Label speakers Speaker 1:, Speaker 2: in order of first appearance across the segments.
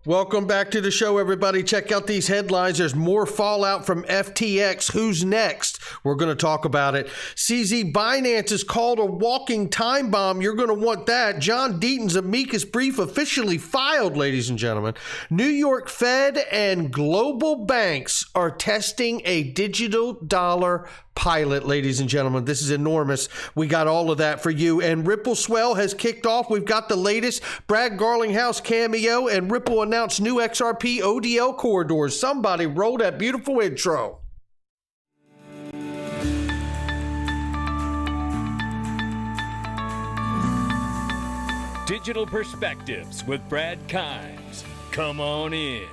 Speaker 1: Welcome back to the show, everybody. Check out these headlines. There's more fallout from FTX. Who's next? We're going to talk about it. CZ Binance is called a walking time bomb. You're going to want that. John Deaton's amicus brief officially filed, ladies and gentlemen. New York Fed and global banks are testing a digital dollar pilot, ladies and gentlemen. This is enormous. We got all of that for you. And Ripple Swell has kicked off. We've got the latest Brad Garlinghouse cameo, and Ripple announced new XRP ODL corridors. Somebody roll that beautiful intro.
Speaker 2: Digital Perspectives with Brad Kimes. Come on in.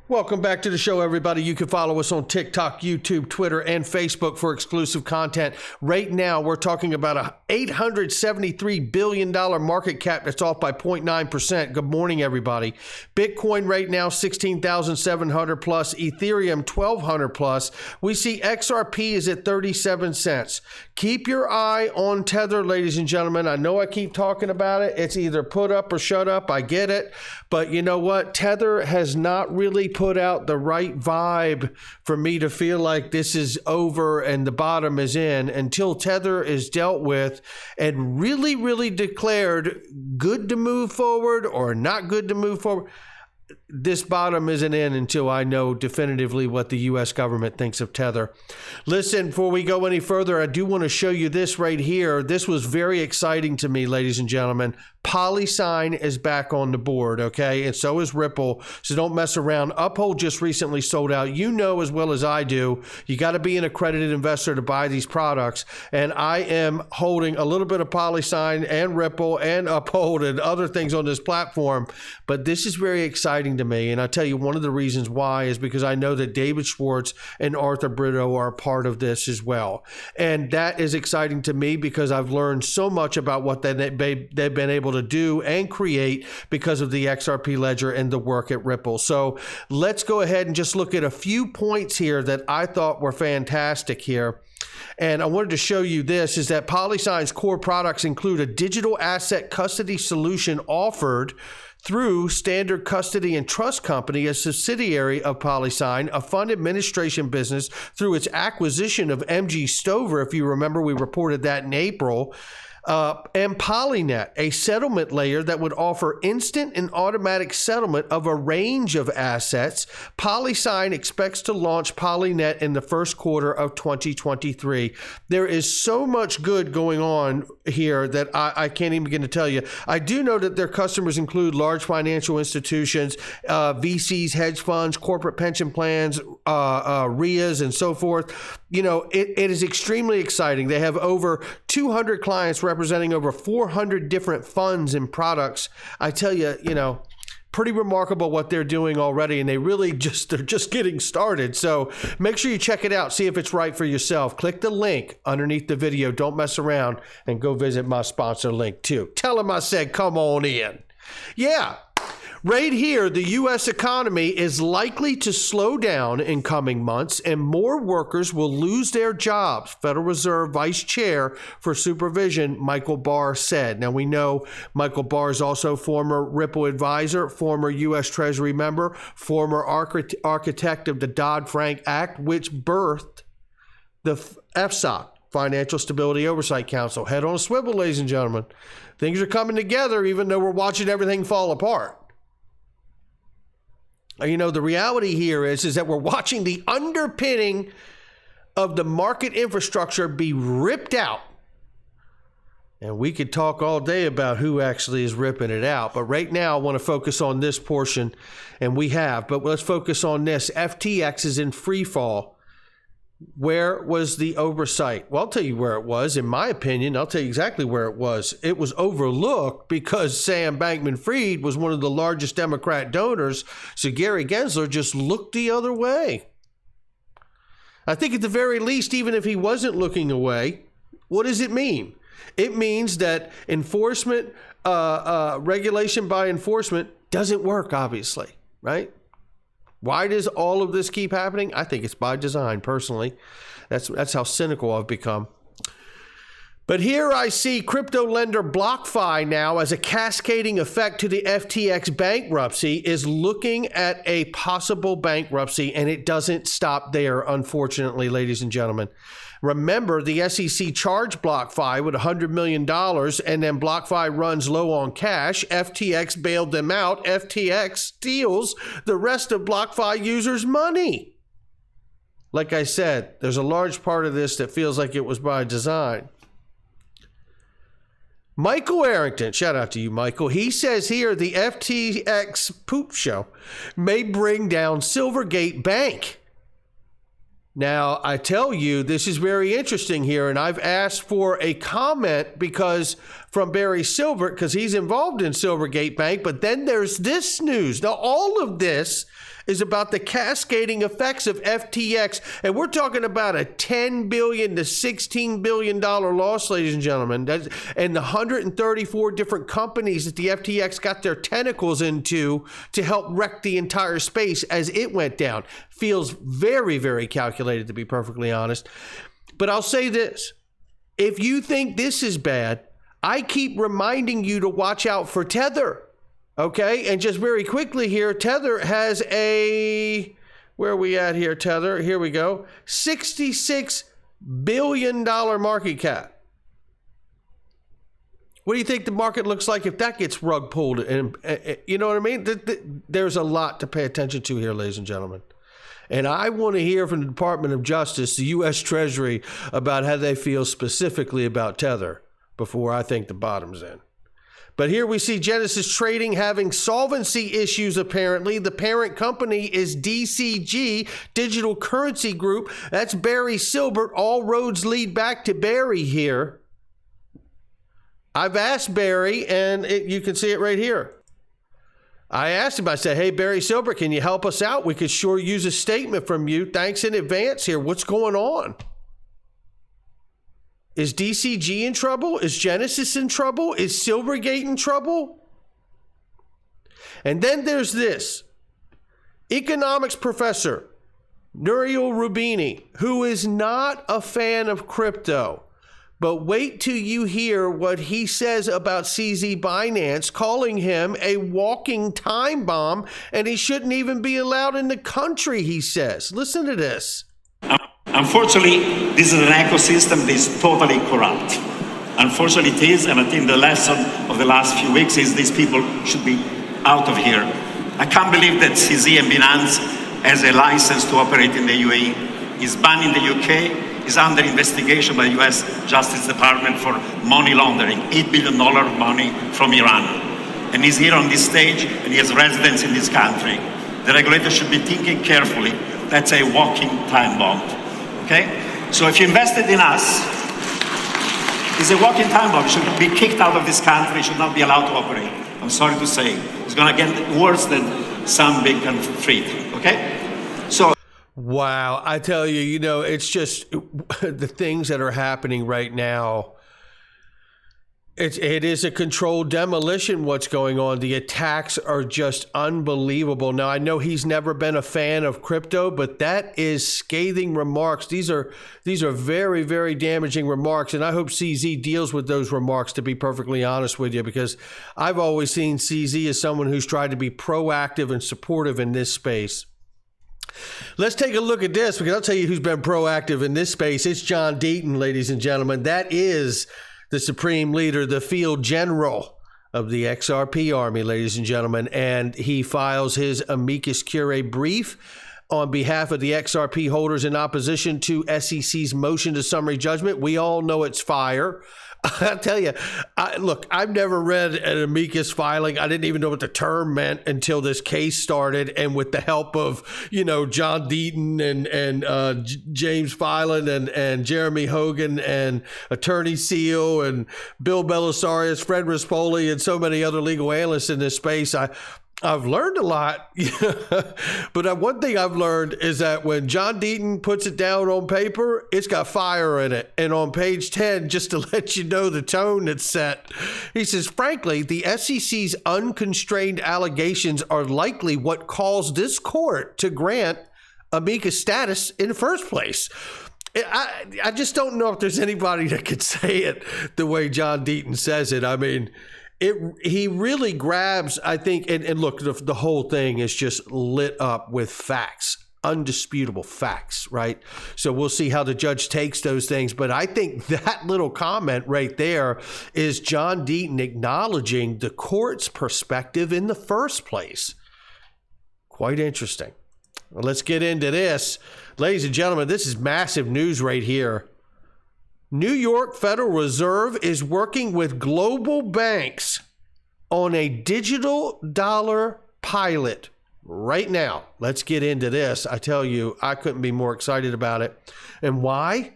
Speaker 1: Welcome back to the show, everybody. You can follow us on TikTok, YouTube, Twitter, and Facebook for exclusive content. Right now, we're talking about a $873 billion market cap that's off by 0.9%. Good morning, everybody. Bitcoin right now, 16,700 plus. Ethereum, 1,200 plus. We see XRP is at 37 cents. Keep your eye on Tether, ladies and gentlemen. I know I keep talking about it. It's either put up or shut up. I get it. But you know what? Tether has not really put out the right vibe for me to feel like this is over and the bottom is in until Tether is dealt with and really declared good to move forward or not good to move forward. This bottom isn't in until I know definitively what the U.S. government thinks of Tether. Listen, before we go any further, I do want to show you this right here. This was very exciting to me, ladies and gentlemen. PolySign is back on the board, okay? And so is Ripple, so don't mess around. Uphold just recently sold out. You know as well as I do, you got to be an accredited investor to buy these products. And I am holding a little bit of PolySign and Ripple and Uphold and other things on this platform. But this is very exciting to me. And I'll tell you, one of the reasons why is because I know that David Schwartz and Arthur Brito are a part of this as well. And that is exciting to me because I've learned so much about what they've been able to do and create because of the XRP ledger and the work at Ripple. So let's go ahead and just look at a few points here that I thought were fantastic here. And I wanted to show you this, is that PolySign's core products include a digital asset custody solution offered through Standard Custody and Trust Company, a subsidiary of PolySign, a fund administration business through its acquisition of MG Stover. If you remember, we reported that in April. And Polynet, a settlement layer that would offer instant and automatic settlement of a range of assets. PolySign expects to launch Polynet in the first quarter of 2023. There is so much good going on here that I can't even begin to tell you. I do know that their customers include large financial institutions, VCs, hedge funds, corporate pension plans, RIAs, and so forth. You know, it is extremely exciting. They have over 200 clients representing over 400 different funds and products. I tell you, you know, pretty remarkable what they're doing already, and they're just getting started. So make sure you check it out, see if it's right for yourself. Click the link underneath the video. Don't mess around and go visit my sponsor link too. Tell them I said, come on in. Yeah. Right here, the U.S. economy is likely to slow down in coming months and more workers will lose their jobs, Federal Reserve Vice Chair for Supervision Michael Barr said. Now, we know Michael Barr is also former Ripple advisor, former U.S. Treasury member, former architect of the Dodd-Frank Act, which birthed the FSOC, Financial Stability Oversight Council. Head on a swivel, ladies and gentlemen. Things are coming together even though we're watching everything fall apart. You know, the reality here is that we're watching the underpinning of the market infrastructure be ripped out. And we could talk all day about who actually is ripping it out. But right now, I want to focus on this portion, and we have. But let's focus on this. FTX is in free fall. Where was the oversight? Well, I'll tell you where it was. In my opinion, I'll tell you exactly where it was. It was overlooked because Sam Bankman-Fried was one of the largest Democrat donors. So Gary Gensler just looked the other way. I think at the very least, even if he wasn't looking away, what does it mean? It means that enforcement, regulation by enforcement doesn't work, obviously, right? Why does all of this keep happening? I think it's by design, personally. That's how cynical I've become. But here I see crypto lender BlockFi now, as a cascading effect to the FTX bankruptcy, is looking at a possible bankruptcy, and it doesn't stop there, unfortunately, ladies and gentlemen. Remember, the SEC charged BlockFi with $100 million, and then BlockFi runs low on cash. FTX bailed them out. FTX steals the rest of BlockFi users' money. Like I said, there's a large part of this that feels like it was by design. Michael Arrington, shout out to you, Michael. He says here the FTX poop show may bring down Silvergate Bank. Now, I tell you, this is very interesting here, and I've asked for a comment because from Barry Silbert, because he's involved in Silvergate Bank, but then there's this news. Now, all of this is about the cascading effects of FTX, and we're talking about a $10 billion to $16 billion loss, ladies and gentlemen, and the 134 different companies that the FTX got their tentacles into to help wreck the entire space as it went down. Feels very, very calculated, to be perfectly honest. But I'll say this. If you think this is bad, I keep reminding you to watch out for Tether. Okay, and just very quickly here, Tether has a, where are we at here, Tether? Here we go, $66 billion market cap. What do you think the market looks like if that gets rug pulled? And you know what I mean? There's a lot to pay attention to here, ladies and gentlemen. And I want to hear from the Department of Justice, the U.S. Treasury, about how they feel specifically about Tether before I think the bottom's in. But here we see Genesis Trading having solvency issues, apparently. The parent company is DCG, Digital Currency Group. That's Barry Silbert. All roads lead back to Barry here. I've asked Barry, and you can see it right here. I asked him, I said, hey, Barry Silbert, can you help us out? We could sure use a statement from you. Thanks in advance here. What's going on? Is DCG in trouble? Is Genesis in trouble? Is Silvergate in trouble? And then there's this. Economics professor, Nouriel Roubini, who is not a fan of crypto. But wait till you hear what he says about CZ Binance, calling him a walking time bomb, and he shouldn't even be allowed in the country, he says. Listen to this.
Speaker 3: Unfortunately, this is an ecosystem that is totally corrupt. Unfortunately, it is, and I think the lesson of the last few weeks is these people should be out of here. I can't believe that CZ and Binance has a license to operate in the UAE. It's banned in the UK. It's under investigation by the US Justice Department for money laundering, $8 billion of money from Iran. And he's here on this stage, and he has residence in this country. The regulator should be thinking carefully. That's a walking time bomb. Okay? So if you invested in us, it's a walking time bomb. You should be kicked out of this country. You should not be allowed to operate. I'm sorry to say. It's going to get worse than some big country. Okay? So.
Speaker 1: Wow. I tell you, you know, it's just the things that are happening right now. It is a controlled demolition what's going on. The attacks are just unbelievable. Now, I know he's never been a fan of crypto, but that is scathing remarks. These are very, very damaging remarks, and I hope CZ deals with those remarks, to be perfectly honest with you, because I've always seen CZ as someone who's tried to be proactive and supportive in this space. Let's take a look at this, because I'll tell you who's been proactive in this space. It's John Deaton, ladies and gentlemen. That is the supreme leader, the field general of the XRP army, ladies and gentlemen, and he files his amicus curiae brief on behalf of the XRP holders in opposition to SEC's motion to summary judgment. We all know it's fire. I'll tell you, look, I've never read an amicus filing. I didn't even know what the term meant until this case started. And with the help of, you know, John Deaton and James Filan and Jeremy Hogan and Attorney Seal and Bill Belisarius, Fred Rispoli, and so many other legal analysts in this space, I've learned a lot, but one thing I've learned is that when John Deaton puts it down on paper, it's got fire in it. And on page 10, just to let you know the tone that's set, he says, frankly, the SEC's unconstrained allegations are likely what caused this court to grant amicus status in the first place. I just don't know if there's anybody that could say it the way John Deaton says it. I mean, he really grabs, I think, and look, the whole thing is just lit up with facts, undisputable facts, right? So we'll see how the judge takes those things. But I think that little comment right there is John Deaton acknowledging the court's perspective in the first place. Quite interesting. Well, let's get into this. Ladies and gentlemen, this is massive news right here. New York Federal Reserve is working with global banks on a digital dollar pilot right now. Let's get into this. I tell you, I couldn't be more excited about it. And why?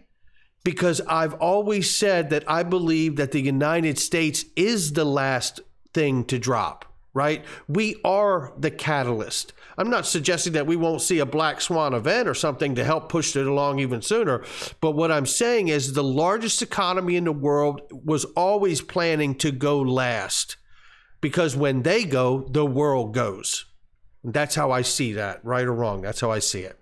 Speaker 1: Because I've always said that I believe that the United States is the last thing to drop, right? We are the catalyst. I'm not suggesting that we won't see a black swan event or something to help push it along even sooner. But what I'm saying is the largest economy in the world was always planning to go last, because when they go, the world goes. That's how I see that, right or wrong. That's how I see it.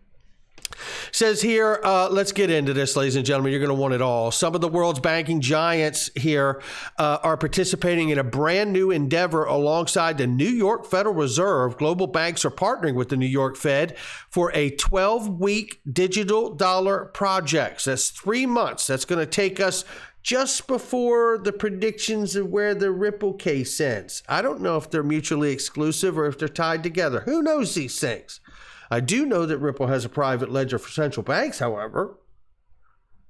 Speaker 1: Says here, let's get into this, ladies and gentlemen. You're going to want it all. Some of the world's banking giants here are participating in a brand new endeavor alongside the New York Federal Reserve. Global banks are partnering with the New York Fed for a 12-week digital dollar project. So that's 3 months. That's going to take us just before the predictions of where the Ripple case ends. I don't know if they're mutually exclusive or if they're tied together. Who knows these things? I do know that Ripple has a private ledger for central banks, however.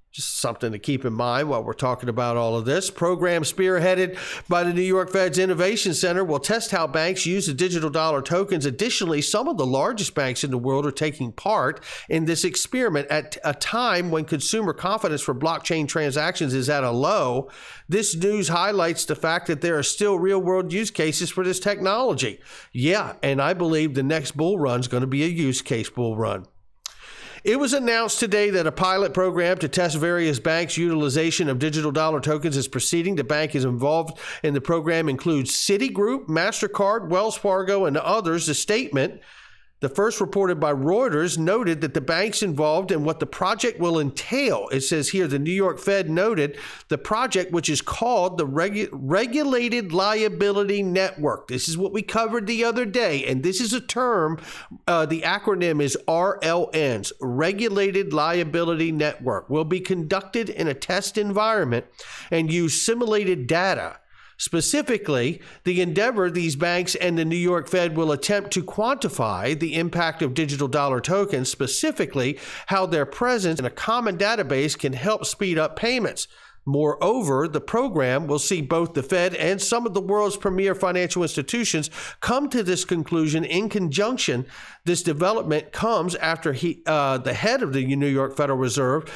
Speaker 1: Just something to keep in mind while we're talking about all of this. Program spearheaded by the New York Fed's Innovation Center will test how banks use the digital dollar tokens. Additionally, some of the largest banks in the world are taking part in this experiment at a time when consumer confidence for blockchain transactions is at a low. This news highlights the fact that there are still real-world use cases for this technology. Yeah, and I believe the next bull run is going to be a use case bull run. It was announced today that a pilot program to test various banks' utilization of digital dollar tokens is proceeding. The bank is involved in the program includes Citigroup, MasterCard, Wells Fargo, and others. The statement, the first reported by Reuters, noted that the banks involved and what the project will entail. It says here, the New York Fed noted the project, which is called the Regulated Liability Network. This is what we covered the other day, and this is a term, the acronym is RLNs, Regulated Liability Network, will be conducted in a test environment and use simulated data. Specifically, the endeavor, these banks and the New York Fed will attempt to quantify the impact of digital dollar tokens, specifically how their presence in a common database can help speed up payments. Moreover, the program will see both the Fed and some of the world's premier financial institutions come to this conclusion in conjunction. This development comes after the head of the New York Federal Reserve,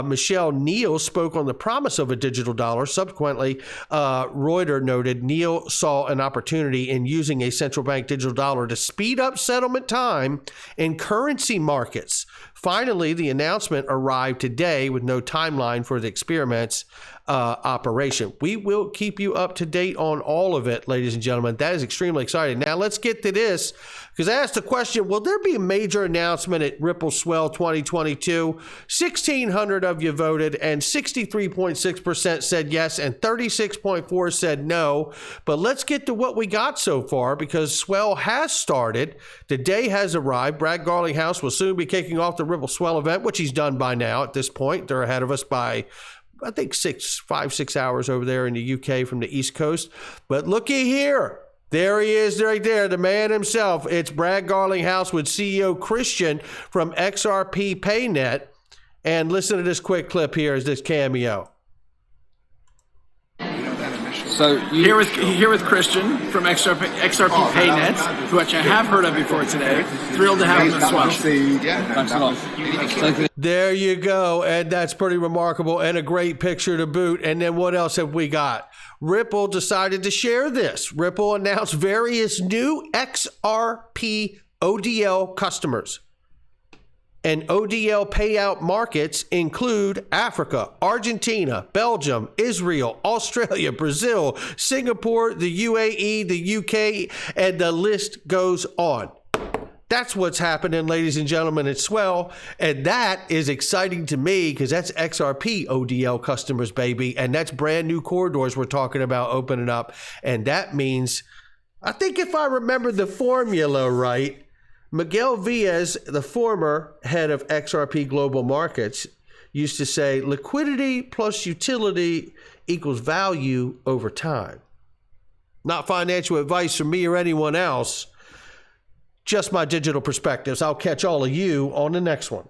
Speaker 1: Michelle Neal, spoke on the promise of a digital dollar. Subsequently, Reuters noted Neal saw an opportunity in using a central bank digital dollar to speed up settlement time in currency markets. Finally, the announcement arrived today with no timeline for the experiment's operation. We will keep you up to date on all of it, ladies and gentlemen. That is extremely exciting. Now, let's get to this, because I asked the question, will there be a major announcement at Ripple Swell 2022? 1,600 of you voted, and 63.6% said yes, and 36.4% said no. But let's get to what we got so far, because Swell has started. The day has arrived. Brad Garlinghouse will soon be kicking off the Ripple Swell event, which he's done by now at this point. They're ahead of us by, I think, 5-6 hours over there in the UK from the East Coast. But looky here. There he is right there, the man himself. It's Brad Garlinghouse with CEO Christian from XRP PayNet. And listen to this quick clip here as this cameo.
Speaker 4: So here with Christian from XRP PayNet, which I have heard of before today. Thrilled to have him as well. Thanks a lot.
Speaker 1: There you go. And that's pretty remarkable and a great picture to boot. And then what else have we got? Ripple decided to share this. Ripple announced various new XRP ODL customers. And ODL payout markets include Africa, Argentina, Belgium, Israel, Australia, Brazil, Singapore, the UAE, the UK, and the list goes on. That's what's happening, ladies and gentlemen, at Swell. And that is exciting to me because that's XRP ODL customers, baby. And that's brand new corridors we're talking about opening up. And that means, I think if I remember the formula right, Miguel Villas, the former head of XRP Global Markets, used to say liquidity plus utility equals value over time. Not financial advice from me or anyone else, just my digital perspectives. I'll catch all of you on the next one.